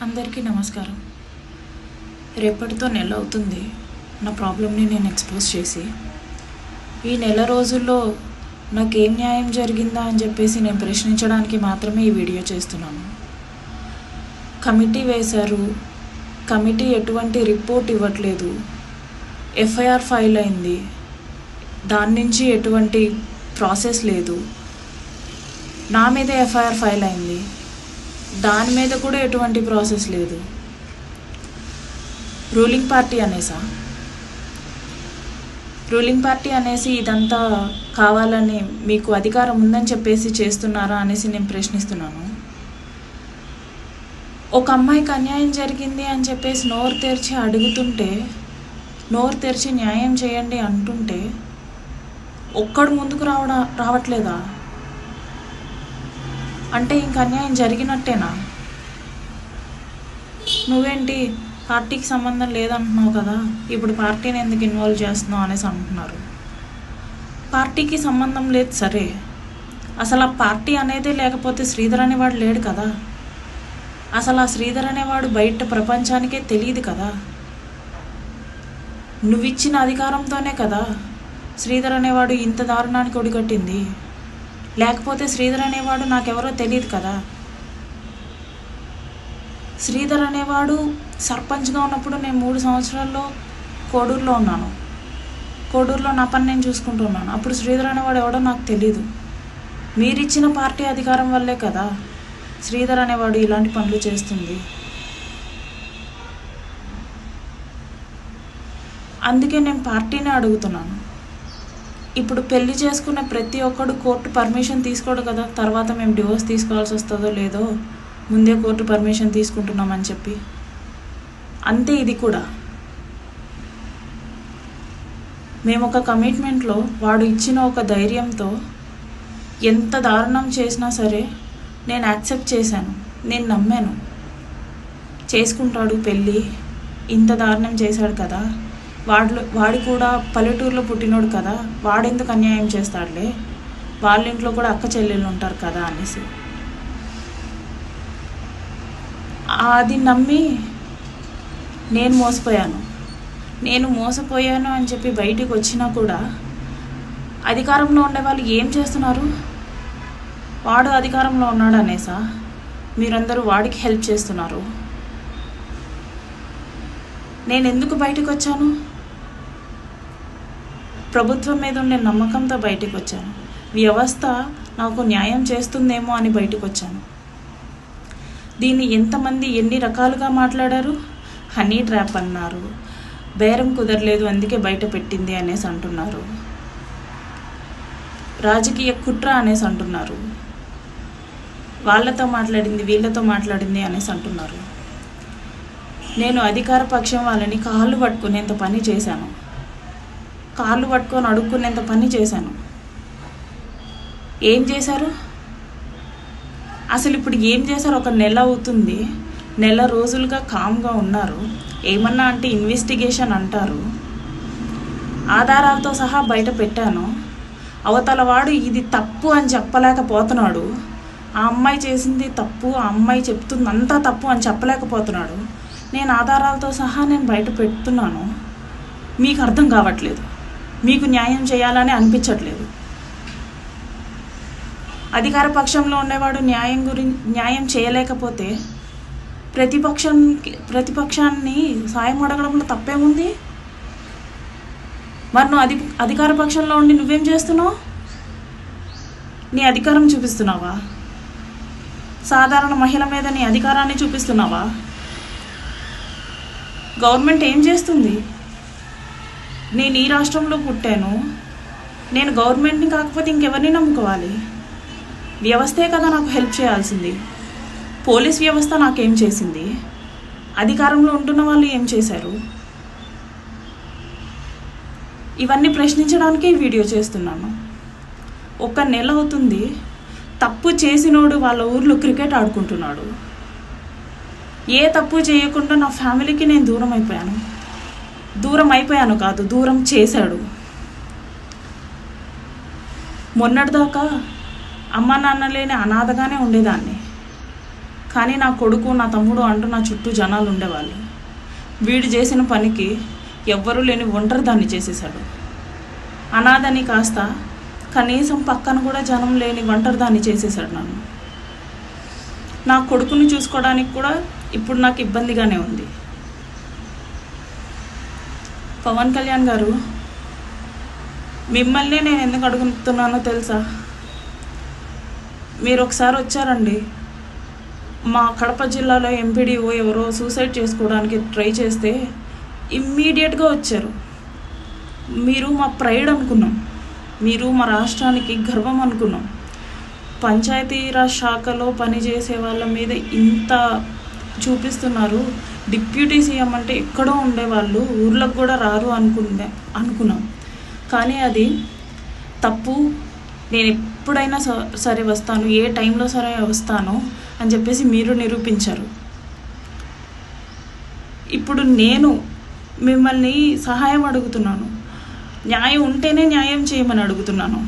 అందరికీ నమస్కారం. రేపటితో నెల అవుతుంది నా ప్రాబ్లమ్ని నేను ఎక్స్పోజ్ చేసి. ఈ నెల రోజుల్లో నాకేం న్యాయం జరిగిందా అని చెప్పేసి నేను ప్రశ్నించడానికి మాత్రమే ఈ వీడియో చేస్తున్నాను. కమిటీ వేశారు, కమిటీ ఎటువంటి రిపోర్ట్ ఇవ్వట్లేదు. ఎఫ్ఐఆర్ ఫైల్ అయింది, దాని నుంచి ఎటువంటి ప్రాసెస్ లేదు. నా మీద ఎఫ్ఐఆర్ ఫైల్ అయింది, దాని మీద కూడా ఎటువంటి ప్రాసెస్ లేదు. రూలింగ్ పార్టీ అనేసి ఇదంతా కావాలని మీకు అధికారం ఉందని చెప్పేసి చేస్తున్నారా అనేసి నేను ప్రశ్నిస్తున్నాను. ఒక అమ్మాయికి అన్యాయం జరిగింది అని చెప్పేసి నోరు తెరిచి అడుగుతుంటే, నోరు తెరిచి న్యాయం చేయండి అంటుంటే ఒక్కడు ముందుకు రావట్లేదా? అంటే ఇంక అన్యాయం జరిగినట్టేనా? నువ్వేంటి పార్టీకి సంబంధం లేదంటున్నావు కదా, ఇప్పుడు పార్టీని ఎందుకు ఇన్వాల్వ్ చేస్తున్నావు అనేసి అంటున్నారు. పార్టీకి సంబంధం లేదు సరే, అసలు ఆ పార్టీ అనేదే లేకపోతే శ్రీధర్ అనేవాడు లేడు కదా. అసలు ఆ శ్రీధర్ అనేవాడు బయట ప్రపంచానికే తెలియదు కదా. నువ్విచ్చిన అధికారంతోనే కదా శ్రీధర్ అనేవాడు ఇంత దారుణానికి ఒడిగట్టింది. లేకపోతే శ్రీధర్ అనేవాడు నాకెవరో తెలియదు కదా. శ్రీధర్ అనేవాడు సర్పంచ్గా ఉన్నప్పుడు నేను 3 సంవత్సరాల్లో కోడూరులో ఉన్నాను. కోడూరులో నా పని నేను చూసుకుంటున్నాను. అప్పుడు శ్రీధర్ అనేవాడు ఎవడో నాకు తెలీదు. మీరిచ్చిన పార్టీ అధికారం వల్లే కదా శ్రీధర్ అనేవాడు ఇలాంటి పనులు చేస్తుంది. అందుకే నేను పార్టీనే అడుగుతున్నాను. ఇప్పుడు పెళ్లి చేసుకున్న ప్రతి ఒక్కడు కోర్టు పర్మిషన్ తీసుకోడు కదా, తర్వాత మేము డివోర్స్ తీసుకోవాల్సి వస్తుందో లేదో ముందే కోర్టు పర్మిషన్ తీసుకుంటున్నామని చెప్పి. అంతే ఇది కూడా. మేము ఒక కమిట్మెంట్లో వాడు ఇచ్చిన ఒక ధైర్యంతో ఎంత దారుణం చేసినా సరే నేను యాక్సెప్ట్ చేశాను. నేను నమ్మాను, చేసుకుంటాడు పెళ్ళి, ఇంత దారుణం చేశాడు కదా, వాడి కూడా పల్లెటూరులో పుట్టినోడు కదా, వాడెందుకు అన్యాయం చేస్తాడులే, వాళ్ళ ఇంట్లో కూడా అక్క చెల్లెళ్ళు ఉంటారు కదా అనేసి అది నమ్మి నేను మోసపోయాను అని చెప్పి బయటికి వచ్చినా కూడా అధికారంలో ఉండే వాళ్ళు ఏం చేస్తున్నారు? వాడు అధికారంలో ఉన్నాడు అనేసా మీరందరూ వాడికి హెల్ప్ చేస్తున్నారు. నేను ఎందుకు బయటకు వచ్చాను? ప్రభుత్వం మీద ఉండే నమ్మకంతో బయటకు వచ్చాను. వ్యవస్థ నాకు న్యాయం చేస్తుందేమో అని బయటకు వచ్చాను. దీన్ని ఎంతమంది ఎన్ని రకాలుగా మాట్లాడారు. హనీ ట్రాప్ అన్నారు, బేరం కుదరలేదు అందుకే బయట పెట్టింది అనేసి అంటున్నారు, రాజకీయ కుట్ర అనేసి అంటున్నారు, వాళ్ళతో మాట్లాడింది వీళ్ళతో మాట్లాడింది అనేసి అంటున్నారు. నేను అధికార పక్షం వాళ్ళని కాళ్ళు పట్టుకునేంత పని చేశాను, కాళ్ళు పట్టుకొని అడుక్కునేంత పని చేశాను. ఏం చేశారు? అసలు ఇప్పుడు ఏం చేశారు? ఒక నెల అవుతుంది, నెల రోజులుగా కామ్గా ఉన్నారు. ఏమన్నా అంటే ఇన్వెస్టిగేషన్ అంటారు. ఆధారాలతో సహా బయట పెట్టాను. అవతల వాడు ఇది తప్పు అని చెప్పలేకపోతున్నాడు. ఆ అమ్మాయి చేసింది తప్పు, ఆ అమ్మాయి చెప్తుంది అంతా తప్పు అని చెప్పలేకపోతున్నాడు. నేను ఆధారాలతో సహా నేను బయట పెడుతున్నాను. మీకు అర్థం కావట్లేదు, మీకు న్యాయం చేయాలని అనిపించట్లేదు. అధికార పక్షంలో ఉండేవాడు న్యాయం చేయలేకపోతే ప్రతిపక్షాన్ని సాయం అడగడంలో తప్పేముంది? మరి నువ్వు అధికార పక్షంలో ఉండి నువ్వేం చేస్తున్నావు? నీ అధికారం చూపిస్తున్నావా? సాధారణ మహిళ మీద నీ అధికారాన్ని చూపిస్తున్నావా? గవర్నమెంట్ ఏం చేస్తుంది? నేను ఈ రాష్ట్రంలో పుట్టాను, నేను గవర్నమెంట్ని కాకపోతే ఇంకెవరిని నమ్ముకోవాలి? వ్యవస్థే కదా నాకు హెల్ప్ చేయాల్సింది. పోలీస్ వ్యవస్థ నాకేం చేసింది? అధికారంలో ఉంటున్న వాళ్ళు ఏం చేశారు? ఇవన్నీ ప్రశ్నించడానికే ఈ వీడియో చేస్తున్నాను. ఒక నెల అవుతుంది, తప్పు చేసినోడు వాళ్ళ ఊర్లో క్రికెట్ ఆడుకుంటున్నాడు. ఏ తప్పు చేయకుండా నా ఫ్యామిలీకి నేను దూరం అయిపోయాను కాదు, దూరం చేశాడు. మొన్నటిదాకా అమ్మ నాన్న లేని అనాథగానే ఉండేదాన్ని. కానీ నా కొడుకు నా తమ్ముడు అంటూ నా చుట్టూ జనాలు ఉండేవాళ్ళు. వీడు చేసిన పనికి ఎవ్వరూ లేని ఒంటరి దాన్ని చేసేసాడు. అనాథని కాస్త కనీసం పక్కన కూడా జనం లేని ఒంటరి దాన్ని చేసేసాడు నన్ను. నా కొడుకుని చూసుకోవడానికి కూడా ఇప్పుడు నాకు ఇబ్బందిగానే ఉంది. పవన్ కళ్యాణ్ గారు, మిమ్మల్ని నేను ఎందుకు అడుగుతున్నానో తెలుసా? మీరు ఒకసారి వచ్చారండి, మా కడప జిల్లాలో ఎంపీడీఓ ఎవరో సూసైడ్ చేసుకోవడానికి ట్రై చేస్తే ఇమ్మీడియట్గా వచ్చారు. మీరు మా ప్రైడ్ అనుకున్నాం, మీరు మా రాష్ట్రానికి గర్వం అనుకున్నాం. పంచాయతీరాజ్ శాఖలో పనిచేసే వాళ్ళ మీద ఇంత చూపిస్తున్నారు. డిప్యూటీ సీఎం అంటే ఎక్కడో ఉండేవాళ్ళు, ఊర్లకు కూడా రారు అనుకున్నాం. కానీ అది తప్పు. నేను ఎప్పుడైనా సరే వస్తాను, ఏ టైంలో సరే వస్తాను అని చెప్పేసి మీరు నిరూపించారు. ఇప్పుడు నేను మిమ్మల్ని సహాయం అడుగుతున్నాను, న్యాయం ఉంటేనే న్యాయం చేయమని అడుగుతున్నాను.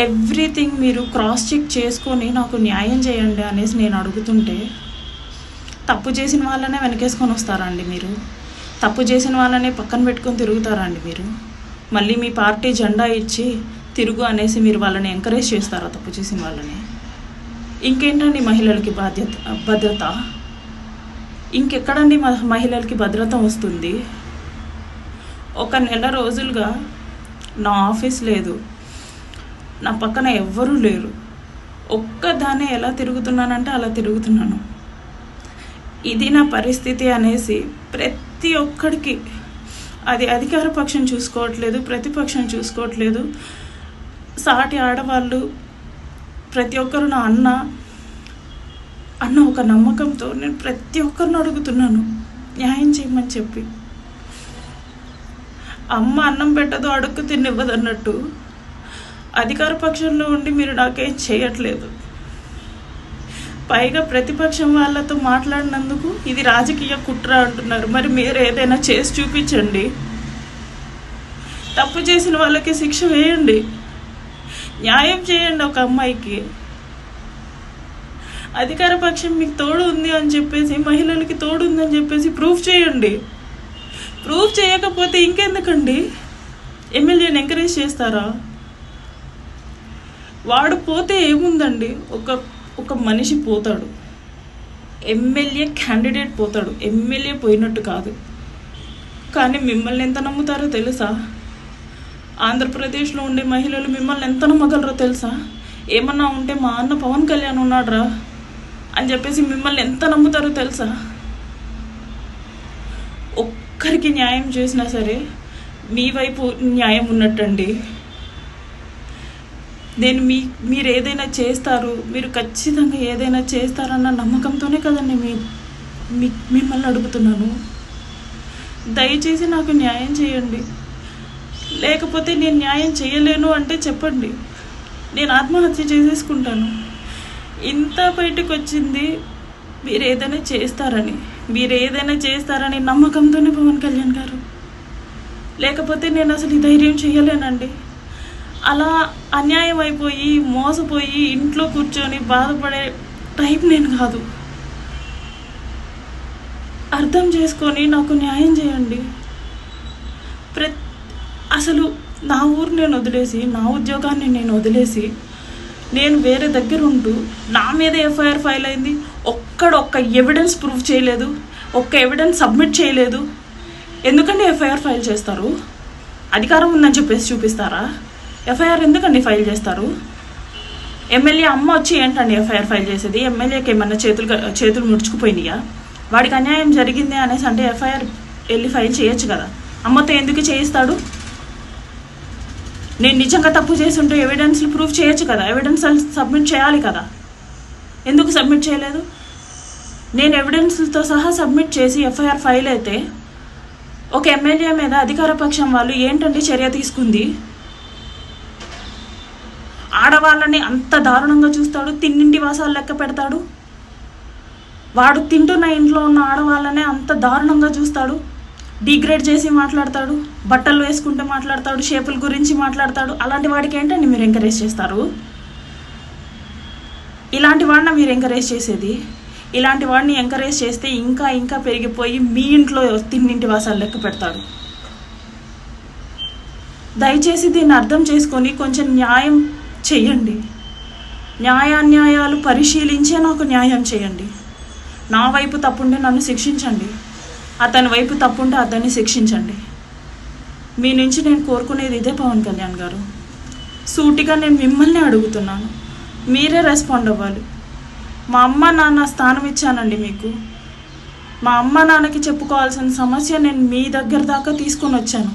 ఎవ్రీథింగ్ మీరు క్రాస్ చెక్ చేసుకొని నాకు న్యాయం చేయండి అనేసి నేను అడుగుతుంటే తప్పు చేసిన వాళ్ళనే వెనకేసుకొని వస్తారా అండి మీరు? తప్పు చేసిన వాళ్ళనే పక్కన పెట్టుకొని తిరుగుతారా అండి మీరు? మళ్ళీ మీ పార్టీ జెండా ఇచ్చి తిరుగు అనేసి మీరు వాళ్ళని ఎంకరేజ్ చేస్తారా తప్పు చేసిన వాళ్ళని? ఇంకేంటండి మహిళలకి భద్రత? ఇంకెక్కడండి మహిళలకి భద్రత వస్తుంది? ఒక నెల రోజులుగా నా ఆఫీస్ లేదు, నా పక్కన ఎవ్వరూ లేరు, ఒక్కదానే ఎలా తిరుగుతున్నానంటే అలా తిరుగుతున్నాను. ఇది నా పరిస్థితి అనేసి ప్రతి ఒక్కడికి, అది అధికార పక్షం చూసుకోవట్లేదు, ప్రతిపక్షం చూసుకోవట్లేదు, సాటి ఆడవాళ్ళు ప్రతి ఒక్కరు నా అన్న ఒక నమ్మకంతో నేను ప్రతి ఒక్కరిని అడుగుతున్నాను న్యాయం చేయమని చెప్పి. అమ్మ అన్నం పెట్టదు, అడుక్కు తినివ్వదు అన్నట్టు అధికార పక్షంలో ఉండి మీరు నాకేం చేయట్లేదు. పైగా ప్రతిపక్షం వాళ్ళతో మాట్లాడినందుకు ఇది రాజకీయ కుట్ర అంటున్నారు. మరి మీరు ఏదైనా చేసి చూపించండి, తప్పు చేసిన వాళ్ళకి శిక్ష వేయండి, న్యాయం చేయండి. ఒక అమ్మాయికి అధికార పక్షం మీకు తోడు ఉంది అని చెప్పేసి, మహిళలకి తోడు ఉందని చెప్పేసి ప్రూఫ్ చేయండి. ప్రూఫ్ చేయకపోతే ఇంకెందుకండి ఎమ్మెల్యేని ఎంకరేజ్ చేస్తారా? వాడు పోతే ఏముందండి, ఒక మనిషి పోతాడు, ఎమ్మెల్యే క్యాండిడేట్ పోతాడు, ఎమ్మెల్యే పోయినట్టు కాదు. కానీ మిమ్మల్ని ఎంత నమ్ముతారో తెలుసా? ఆంధ్రప్రదేశ్లో ఉండే మహిళలు మిమ్మల్ని ఎంత నమ్మగలరో తెలుసా? ఏమన్నా ఉంటే మా అన్న పవన్ కళ్యాణ్ ఉన్నాడ్రా అని చెప్పేసి మిమ్మల్ని ఎంత నమ్ముతారో తెలుసా? ఒక్కరికి న్యాయం చేసినా సరే మీ వైపు న్యాయం ఉన్నట్టండి. నేను మీరు ఏదైనా చేస్తారు, మీరు ఖచ్చితంగా ఏదైనా చేస్తారన్న నమ్మకంతోనే కదండి మిమ్మల్ని అడుగుతున్నాను. దయచేసి నాకు న్యాయం చేయండి. లేకపోతే నేను న్యాయం చేయలేను అంటే చెప్పండి, నేను ఆత్మహత్య చేసేసుకుంటాను. ఇంత బయటకు వచ్చింది మీరు ఏదైనా చేస్తారని నమ్మకంతోనే పవన్ కళ్యాణ్ గారు. లేకపోతే నేను అసలు ఈ ధైర్యం చేయలేనండి. అలా అన్యాయం అయిపోయి మోసపోయి ఇంట్లో కూర్చొని బాధపడే టైప్ నేను కాదు. అర్థం చేసుకొని నాకు న్యాయం చేయండి. అసలు నా ఊరు నేను వదిలేసి, నా ఉద్యోగాన్ని నేను వదిలేసి, నేను వేరే దగ్గర ఉంటూ నా మీద ఎఫ్ఐఆర్ ఫైల్ అయింది. ఒక్క ఎవిడెన్స్ ప్రూఫ్ చేయలేదు, ఒక్క ఎవిడెన్స్ సబ్మిట్ చేయలేదు. ఎందుకండి ఎఫ్ఐఆర్ ఫైల్ చేస్తారు? అధికారం ఉందని చెప్పేసి చూపిస్తారా? ఎఫ్ఐఆర్ ఎందుకండి ఫైల్ చేస్తారు? ఎమ్మెల్యే అమ్మ వచ్చి ఏంటండి ఎఫ్ఐఆర్ ఫైల్ చేసేది? ఎమ్మెల్యేకి ఏమన్నా చేతులు ముడుచుకుపోయినాయా? వాడికి అన్యాయం జరిగింది అనేసి అంటే ఎఫ్ఐఆర్ వెళ్ళి ఫైల్ చేయొచ్చు కదా. అమ్మతో ఎందుకు చేయిస్తాడు? నేను నిజంగా తప్పు చేసి ఉంటే ఎవిడెన్స్లు ప్రూఫ్ చేయొచ్చు కదా, ఎవిడెన్స్ సబ్మిట్ చేయాలి కదా. ఎందుకు సబ్మిట్ చేయలేదు? నేను ఎవిడెన్స్లతో సహా సబ్మిట్ చేసి ఎఫ్ఐఆర్ ఫైల్ అయితే ఒక ఎమ్మెల్యే మీద అధికార పక్షం వాళ్ళు ఏంటంటే చర్య తీసుకుంది? ఆడవాళ్ళని అంత దారుణంగా చూస్తాడు, తిన్నింటి వాసాలు లెక్క పెడతాడు. వాడు తింటున్న ఇంట్లో ఉన్న ఆడవాళ్ళనే అంత దారుణంగా చూస్తాడు, డిగ్రేడ్ చేసి మాట్లాడతాడు, బట్టలు వేసుకుంటే మాట్లాడతాడు, షేపుల గురించి మాట్లాడతాడు. అలాంటి వాడికి ఏంటండి మీరు ఎంకరేజ్ చేస్తారు? ఇలాంటి వాడిని మీరు ఎంకరేజ్ చేసేది? ఇలాంటి వాడిని ఎంకరేజ్ చేస్తే ఇంకా ఇంకా పెరిగిపోయి మీ ఇంట్లో తిన్నింటి వాసాలు లెక్క పెడతాడు. దయచేసి దీన్ని అర్థం చేసుకొని కొంచెం న్యాయం చెయ్యండి. న్యాయాన్యాయాలు పరిశీలించే నాకు న్యాయం చేయండి. నా వైపు తప్పుంటే నన్ను శిక్షించండి, అతని వైపు తప్పుంటే అతన్ని శిక్షించండి. మీ నుంచి నేను కోరుకునేది ఇదే పవన్ కళ్యాణ్ గారు. సూటిగా నేను మిమ్మల్ని అడుగుతున్నాను, మీరే రెస్పాండ్ అవ్వాలి. మా అమ్మ నాన్న స్థానం ఇచ్చానండి మీకు. మా అమ్మ నాన్నకి చెప్పుకోవాల్సిన సమస్య నేను మీ దగ్గర దాకా తీసుకొని వచ్చాను.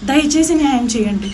దయచేసి న్యాయం చేయండి.